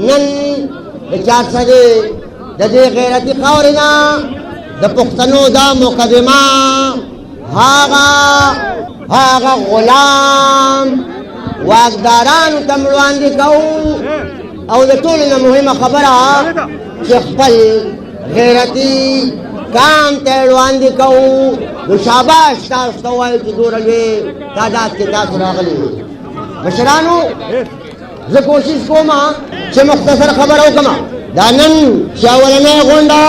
نن د چا سره د دې غیرتي خاورې نه د پښتنو دا مقدمه هغه غلام واکدارانو ته وړاندې کوو او د ټولو نه مهمه خبره چې خپل غیرتي کام ته وړاندې کوو نو شاباش تاسو ته وایو چې دومره لوی تعداد کې تاسو راغلي مشرانو زه کوشش کوم چې مختصر خبره وکړم دا نن چې اولنۍ غونډه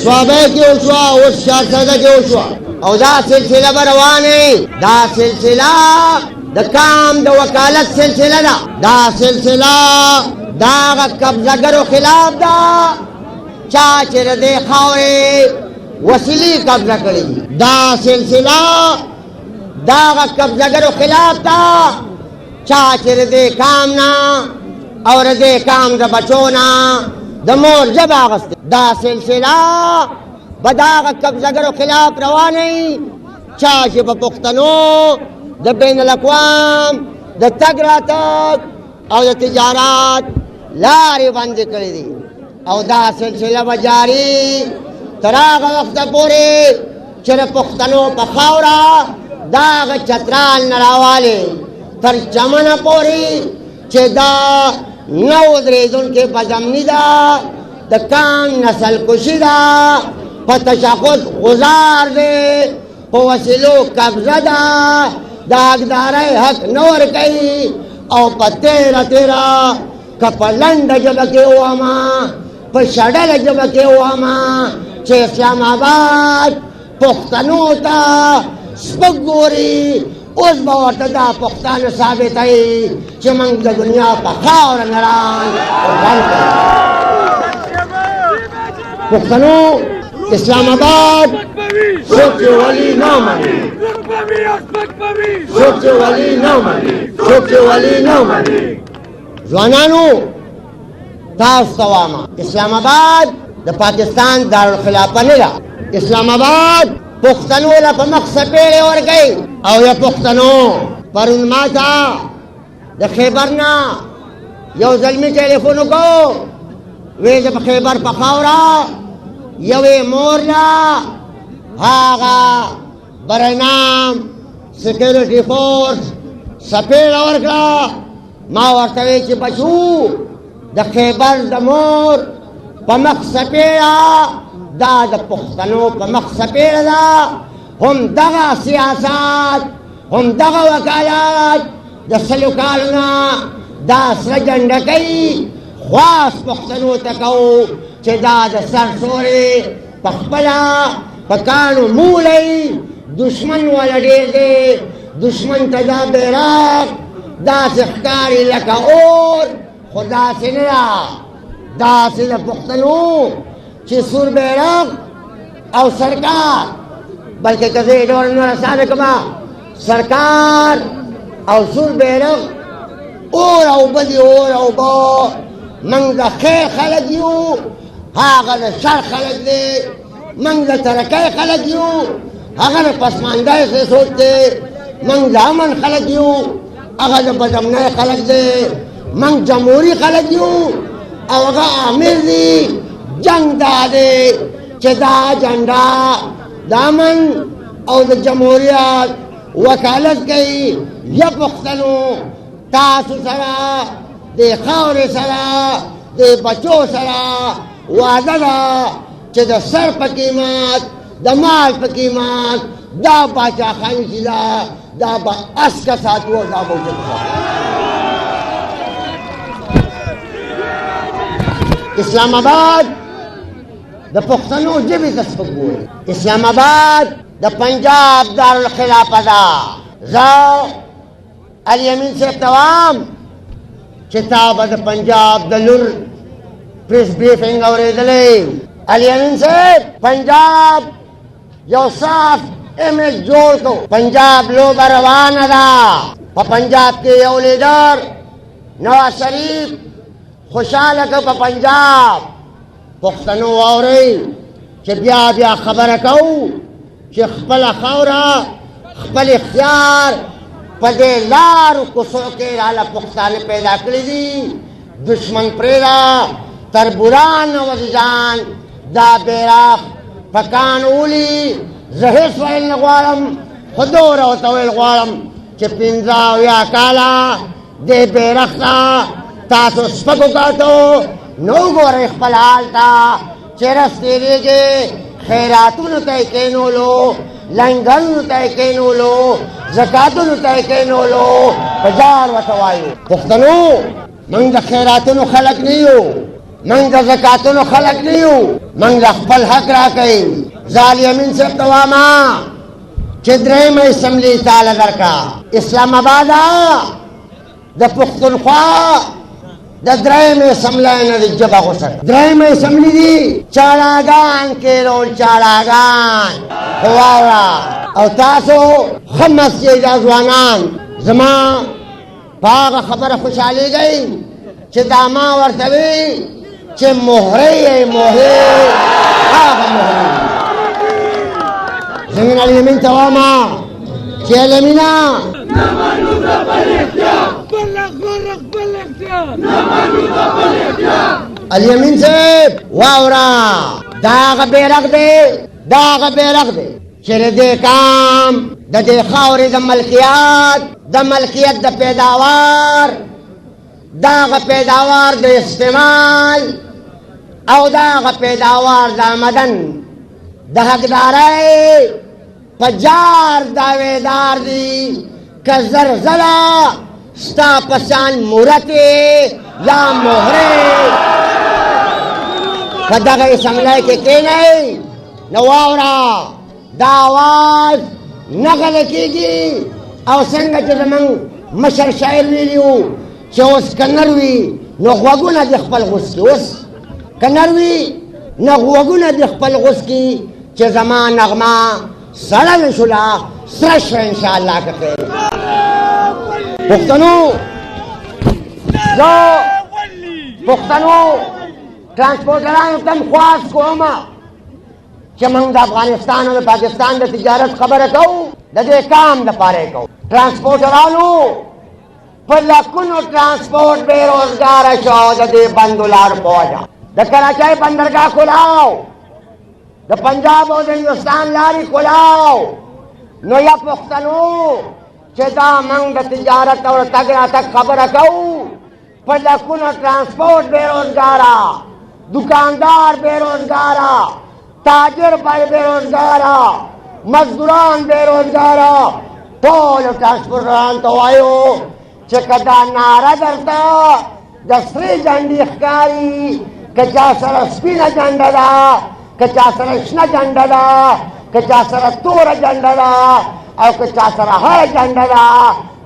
صوابۍ کې وشوه اوس شاهزاده کې وشوه او دا سلسله به روانې دا سلسله د کام د وکالت سلسله ده دا سلسله د هغه قبضهګرو خلاف ده چا چې د دې خاورې وسیلې قبضه کړي دي دا سلسله د هغه قبضهګرو خلاف ده چا چې د دې کام نه او د دې کام د بچو نه د مور ژبه اخیستې دا سلسله به د هغه قبضهګرو خلاف روانې چا چې په پښتنو د بین الاقوام د تګ راتګ او د تجارت لارې بندې کړې دي او دا سلسله به جاري تر هغه وخته پورې چې د پښتنو په خاوره د هغه چترال نه راوالې تر چمنه پورې چې دا نه ودرېدونکې بدامني ده د کام نسل کشي ده په تشخص غزار دی په وسیلو قبضه ده د حقدارۍ حق نه ورکوي او په تیره که په لنډه ژبه کې ووايمه په شډله ژبه کې ووايمه چې اسلام آباد پښتنو ته سپک ګوري اوس به ورته دا پښتانه ثابتوي چې موږ د دنیا په خاوره نه پښتنو اسلام آباد څوک چې ولي نه مني څوک چې ولي نه مني څوک چې ولي نه مني ځوانانو تاسو ته وایم اسلام آباد د پاکستان دارالخلافه نه ده اسلام آباد پښتنو له په مخ سپېړې ورکوي او یا پښتنو پرون ما ته د خیبر نه یو زلمي ټلیفون وکړو وی زه په خیبر په خاوره یوې مور له هغه برنام سکیورټي فورس سپېړه ورکړه ما ورته وی چې بچو د خیبر د مور په مخ سپېړه دا د پښتنو په مخ سپېړه ده هم دغه سیاست هم دغه وکالت د سلو کالو نه دا سره جنډکۍ خواص پښتنو ته کوو چې دا د سر سورې په خپله په کاڼو مولی دشمن والا ډېر دی دشمن ته دا بیرغ داسې ښکاري لکه اور خو داسې نه ده داسې د پښتنو چې سور بیرغ او سرکار بلکې که زه یې ډول نور اسانه کړمه سرکار او سور بیرغ اور او اوبه دي اور او اوبه موږ د خیر خلک یو هغه د شر خلک دی موږ د ترقۍ خلک یو هغه د پسماندۍ سوچ دی موږ د امن خلک یو هغه د بدامنۍ خلک دی موږ جمهوري خلک یو او هغه امیر دی جنگ دا دی چې دا جنډه د امن او د جمهوریت وکالت کوي یا پښتنو تاسو سره د خاورې سره د بچو سره وعده ده چې د سر په قیمت د مال په قیمت دا پاچاخاني چې ده دا به اسکه ساتو او دا به وجود ساتو اسلام آباد د پښتنو ژبې ته سپک ګوري اسلام آباد د پنجاب دارالخلافه ده زه الیمین صاحب ته وایم چې تا به د پنجاب د لور پریس بریفنګ اورېدلی الیمین صاحب پنجاب یو صاف امیج جوړ کړو پنجاب لوبه روانه ده په پنجاب کې یو لیډر نواز شریف خوشحاله کړ په پنجاب پښتنو واورئ چې بیا بیا خبره کوو چې خپله خاوره خپل اختیار په دې لارو کوڅو کې راله پښتانه پیدا کړي دي دشمن پریدا تربوران وزجان دا بیراخ پکان اولی زهیس ویل نغوارم خدور او طویل غوارم چه پینزا ویا کالا دے بیرخ تا تاسو سپکو کاتو نو گور اخپل حال تا چرس تیرے گے خیراتونو تے کینولو لنگرونو تے کینولو زکاتونو تے کینولو بجار وتوایو پختنو منگ دا خیراتونو خلق نیو منگ دا زکاتونو خلق نیو منگ دا خپل حق را کئی زالی امین سے تواما چدرے میں اسمبلی تعالی درکا اسلام آبادا دا پختونخوا دا درے میں اسمبلی نا دی جبا غسر درے میں اسمبلی دی چالاگان کے رول چالاگان خواورا او تاسو خمس کے جازوانان زمان پاگا خبر خوشحالی گئی چه داما ورطوی چه مهره آغا مهره زمین الیمین تواما چه الیمینا نمانو دا بلیختیار بلغ غرق بلیختیار نمانو دا بلیختیار الیمین سیب واورا داغ بیرق دے داغ بیرق دے چرے دے کام دا دے خاوری دا ملکیت دا پیداوار داغ پیداوار دا استعمال او داغ پیداوار دا مدن دا حقدارے پجار داویدار دی که زرزلا ستا پسان مورتے یا مہرے که داغ اسملے کے کینے نواورا دا آواز نقل کیگی او سنگا چه زمان مشر شاعر ویلیو چه اوس کنروی نو غوگونا دی خپل غس کی اوس کنروی نو غوگونا دی خپل غس کی چه زمان نغما سرن شلا سرش انشاءاللہ کا خیر پختنو ٹرانسپورٹران تم خواست کوما چه من دا افغانستان و پاکستان دا تجارت خبر کو دا دے کام دا پارے کو ٹرانسپورٹرانو پر لکنو ٹرانسپورٹ بے روزگار شو دا دے بندولار پوجا دا کراچائی بندرگاہ کھلاو دا پنجاب و دا ہندوستان لاری کھلاو نو یا پختنو چه دا من دا تجارت اور تگرا تک خبر کو پر لکنو ٹرانسپورٹ بے روزگارا دکاندار بے روزگارا تاجر بھائی بے روزگارا مزدوران بے روزگارا ٹول ٹرانسپورٹران تو آئیو چکدا نارا درتا دسری جنڈی اخکاری کچا سر سپینا جنڈا دا کچا سر اشنا جنڈا دا کچا سر تور جنڈا دا او کچا سر ہر جنڈا دا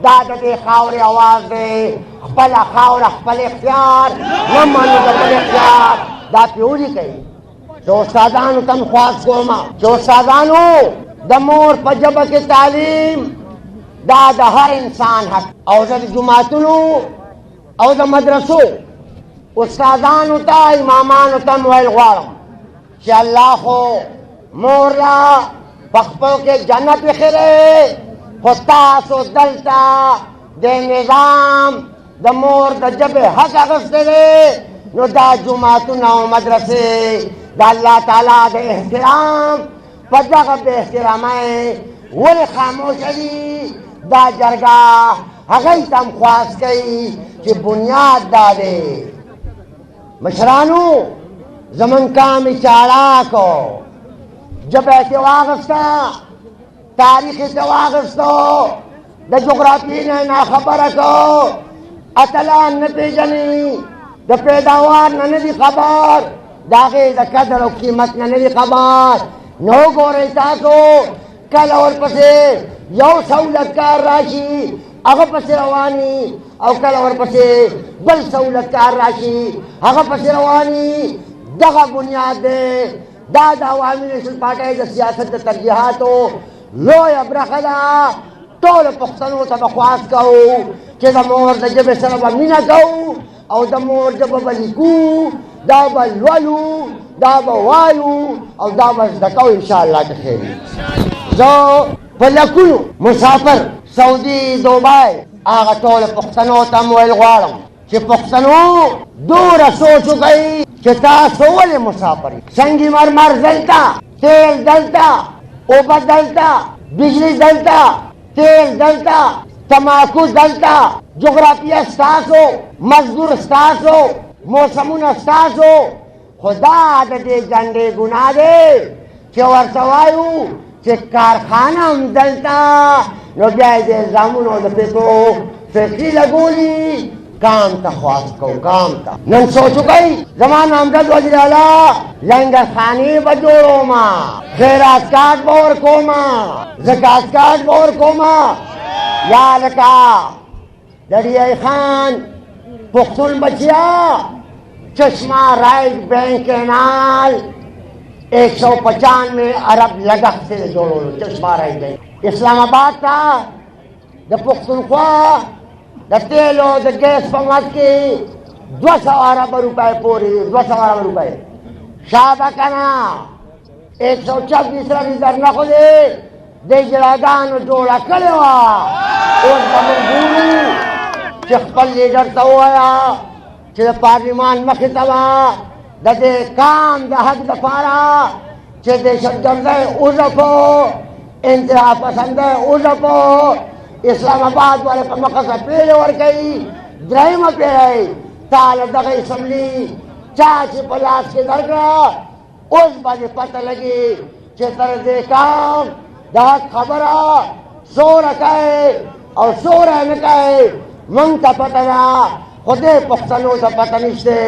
دادا دے خاوری آواز دے خپل خاور خپل اختیار نمانو خپل اختیار دا پیوری کئی جو استادانو تم خواست کوما جو استادانو دا مور پجبہ کی تعلیم دا دا ہر انسان حق او دا جماعتنو او دا مدرسو استادانو تا امامانو تم ویل غوارم چی اللہ خو مور را پخپو کے جنت بخیرے خطاسو دلتا دے نظام دا مور دا جب حق اغسطے دے نو دا جماعتنا و مدرسے دا اللہ تعالیٰ دے احترام پدغ بے احترامائے ولی خاموش علی دا جرگاہ حقی تم خواست کئی چی بنیاد دا دے مشرانو زمن کامی چاڑا کو جب اعتواغستا تاریخ اعتواغستو دا جغرافی نے نا خبر کو اتلان نتیجنی دا پیداوار ندی خبر داغی دا قدر و قیمت ندی خبر نو گو رہتا کو کل اور پسے یو سہولت کار راشی اگا پسے روانی او کل اور پسے بل سہولت کار راشی اگا پسے روانی دغا بنیاد دے دا عوامی نیشنل پارٹی دا سیاست دا ترجیحاتو لوی ابرخدا طول پختنو تا بخواست کهو چه دا مور دا جب سرب امینا کهو او دا مور جب بلیکو دا بلولو دا بوالو او دا بزدکو انشاءاللہ تخیری زو پلکنو مسافر سعودی دوبای آغا طول پختنو تا مویل غوارم چې پښتنو دوره سوچ وکړئ چې تاسو ولې مسافر سنگ مرمر دلته، تیل دلته، اوبه دلته، بجلی دلته، تیل دلته، تماکو دلته، جغرافیه ستاسو، مزدور ستاسو، موسمونه ستاسو. خدا د دې جنډې ګناه دی چې ورته وایو چې کارخانه هم دلته، نو بیا یې د الزامونو د پیسو فیکټري لګولي. کام ته خواست کو، کام ته. نن سوچ وکئ زما نامزد وزیر اعلی لنګرخانې به جوړومه، خیرات کارت به ورکومه، زکات کارت به ورکومه. یا لکه د ډی خان پښتون بچیا چشمہ رائٹ بینک کینال 195 ارب لگت سے جوڑو چشمہ رائٹ بینک. اسلام آباد تھا د پختونخوا د تیلو د گیس په مد کې 200 ارب روپے پوری 200 ارب روپے شابه کنا 126 رقم نه خو دې د جلاګانو جوړه کړې وه. اوس به موږ ګورو چې خپل لیډر ته ووایه چې د پارلمان مخې ته به د دې کام د حق دپاره چې دهشتګردۍ وځپو، انتها پسندۍ وځپو، اسلام آباد والے په مخه سره پیلې ورکوي. درېیمه پیړۍ تا له دغه اسمبلي چا چې په لاس کې درکړه، اوس به دې پته لګي چې تر دې کام د حق خبره څومره کوې او څومره نه کوې. موږ ته پته ده، خو دې پښتنو ته پته نشته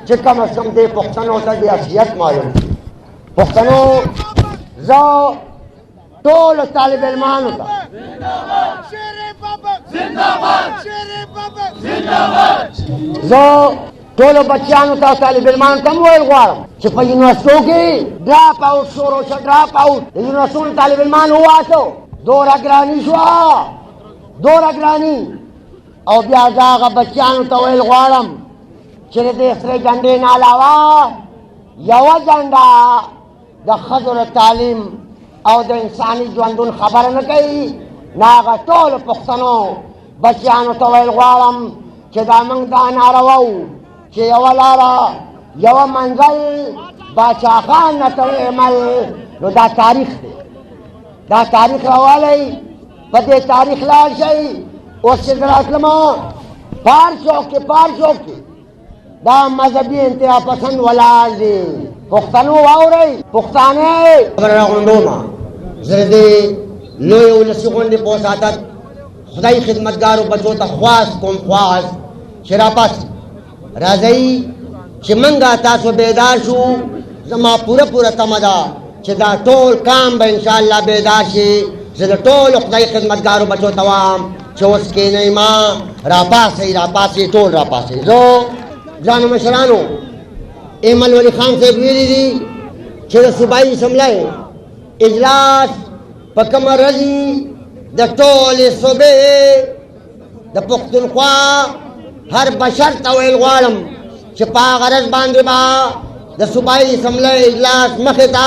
چې کم از کم دې پښتنو ته د اصلیت معلوم شي. پښتنو زه ټولو طالب علمانو ته زه ټولو بچیانو ته او طالب علمانو ته هم ویل غواړم چې په یونیورسټو کې ډراپ آوټ شروع شه، ډراپ آوټ. د یونیورسټو طالب علمان وواسو، دوره ګراني شوه، دوره ګراني. او بیا زه هغه بچیانو ته ویل غواړم چې د دې سرې جنډې نه علاوه یوه جنډه د ښځو د تعلیم او د انساني ژوندون خبره نه کوي، نو هغه ټولو پښتنو بچیانو ته ویل غواړم چې دا موږ دا ناره وو چې یوه لاره یوه منزل باچا خان نه تر عمل. نو دا تاریخ دی، دا تاریخ راوالی، په دې تاریخ لاړ شئ. اوس چې زه راتلمه پارچوک کې دا مذهبي انتها پسند ولاړ دي. پښتنو واورئ، پښتانه خبره راغونډومه. زه د دې لویې ولسي غونډې په وساطت خدای خدمتګارو بچو ته خواست کوم، خواست چې راپاڅئ، راځئ چې موږ تاسو بیدار شو. زما پوره تمه ده چې دا ټول کام به انشاءالله بیدار شي. زه د ټولو خدای خدمتګارو بچو ته وایم چې اوس کښېنئ ما، راپاڅئ، ټول راپاڅئ. زه ځانو مشرانو ایمل ولی خان صاحب ویلي دي چې د صوبایي اسمبلۍ اجلاس په کومه ورځ د ټولې صوبې د پښتونخوا هر بشر ته ویل غواړم چې په هغه ورځ باندې به د صوبایي اسمبلۍ اجلاس مخې ته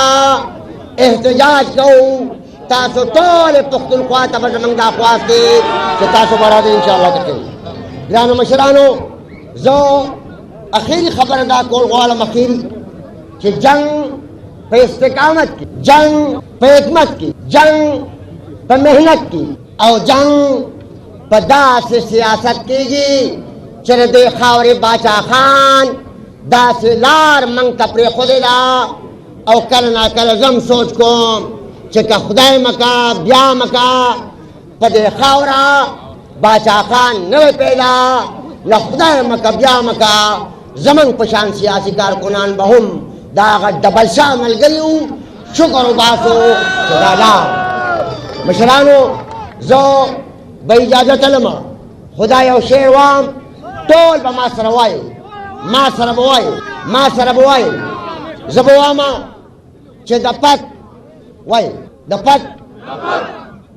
احتجاج کوو. تاسو ټولې پښتونخوا ته به زموږ دا خواست دی چې تاسو به راځئ انشاءالله ته کوي. ګرانو مشرانو، زه اخیری خبره دا کول غواړم، اخیری چې جنگ په استقامت کې، جنگ په حکمت کې، جنگ په محنت کې او جنگ په داسې سیاست کېږي چې د دې خاورې باچا خان داسې لار موږ ته پرېښودې ده. او کله ناکله زه هم سوچ کوم چې که خدای مکا بیا مکا په دې خاوره باچا خان نوی پیدا، نه خدای مکا بیا مکا زمونږ په شان سیاسي کارکنان به هم د هغه ډبل شاه ملګري وو. شکر وباسو چې دا لار. مشرانو، زه به اجازه تلمه، خدا یو شعر وایم، ټول به ما سره وایي، ما سره به وایي. زه به وایم چې د پت وایي، د پت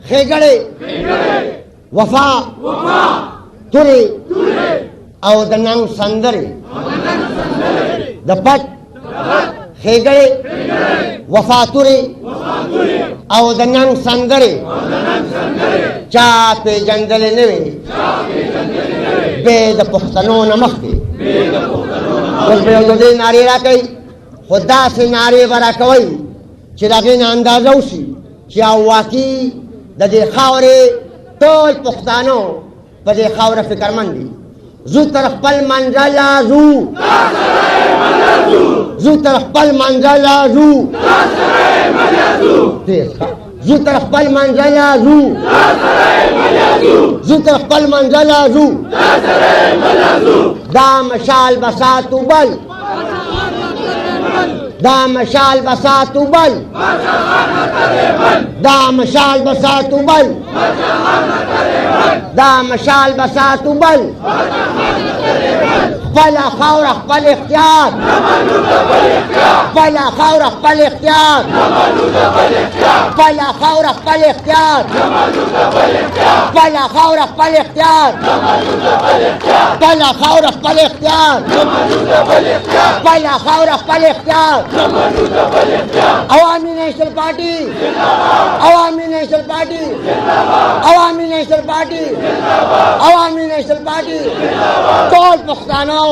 ښېګړې وفا تورې او د ننګ سندرې. د پت ښېګړې وفا تورې او د ننګ سندرې چا پېژندلې نه وې بے د پښتنو نه مخکې اوس به یو د دې نارې راکوي خو داسې نارې به راکوئ چې د هغې نه اندازه وشي چې واقعي د دې خاورې ټول پښتانه په دې خاوره فکرمند دي زو تر خپل منزله ځو زو تر خپل منزله ځو زو تر خپل منزله ځو زو تر خپل منزله ځو دا مشال بساتو بل دا مشال بساتو بل دا مشال بساتو بل دا مشال بساتو بل خپل خاوره خپل اختیار خپل خاوره خپل اختیار خپل خاوره خپل اختیار خپل خاوره خپل اختیار خپل خاوره خپل اختیار خپل خاوره خپل اختیار عوامي نیشنل پارټي عوامي نیشنل پارټي عوامي نیشنل پارټي عوامي نیشنل پارټي ټول پښتانه